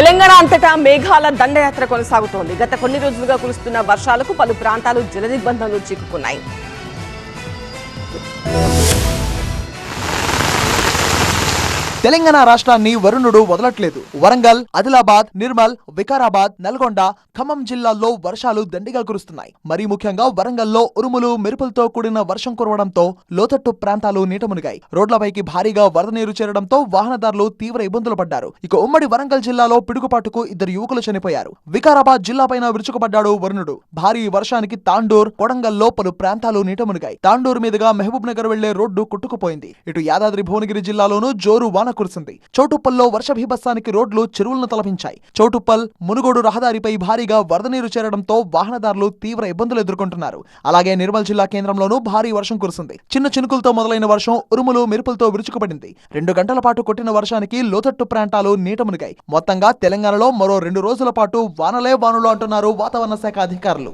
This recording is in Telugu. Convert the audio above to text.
తెలంగాణ అంతటా మేఘాల దండయాత్ర కొనసాగుతోంది. గత కొన్ని రోజులుగా కురుస్తున్న వర్షాలకు పలు ప్రాంతాలు జలదిగ్బంధంలో చిక్కుకున్నాయి. తెలంగాణ రాష్ట్రాన్ని వరుణుడు వదలట్లేదు. వరంగల్, ఆదిలాబాద్, నిర్మల్, వికారాబాద్, నల్గొండ, ఖమ్మం జిల్లాల్లో వర్షాలు దండిగా కురుస్తున్నాయి. మరీ ముఖ్యంగా వరంగల్లో ఉరుములు, మెరుపులతో కూడిన వర్షం కురవడంతో లోతట్టు ప్రాంతాలు నీట మునిగాయి. రోడ్లపైకి భారీగా వరద నీరు చేరడంతో వాహనదారులు తీవ్ర ఇబ్బందులు పడ్డారు. ఇక ఉమ్మడి వరంగల్ జిల్లాలో పిడుగుపాటుకు 2 యువకులు చనిపోయారు. వికారాబాద్ జిల్లాపైన విరుచుకుపడ్డాడు వరుణుడు. భారీ వర్షానికి తాండూర్, కొడంగల్లో పలు ప్రాంతాలు నీట మునిగాయి. తాండూర్ మీదుగా మహబూబ్ నగర్ వెళ్లే రోడ్డు కొట్టుకుపోయింది. ఇటు యాదాద్రి భువనగిరి జిల్లాలోనూ జోరు వాన కురిసింది. చౌటుప్పల్లో వర్ష భీభత్సానికి రోడ్లు చెరువులను తలపించాయి. చౌటుప్పల్, మునుగోడు రహదారిపై భారీగా వరద నీరు చేరడంతో వాహనదారులు తీవ్ర ఇబ్బందులు ఎదుర్కొంటున్నారు. అలాగే నిర్మల్ జిల్లా కేంద్రంలోనూ భారీ వర్షం కురిసింది. చిన్న చినుకులతో మొదలైన వర్షం ఉరుములు, మెరుపులతో విరుచుకుపడింది. 2 గంటల పాటు కొట్టిన వర్షానికి లోతట్టు ప్రాంతాలు నీట మునిగాయి. మొత్తంగా తెలంగాణలో మరో 2 రోజుల పాటు వానలే వానులు అంటున్నారు వాతావరణ శాఖ అధికారులు.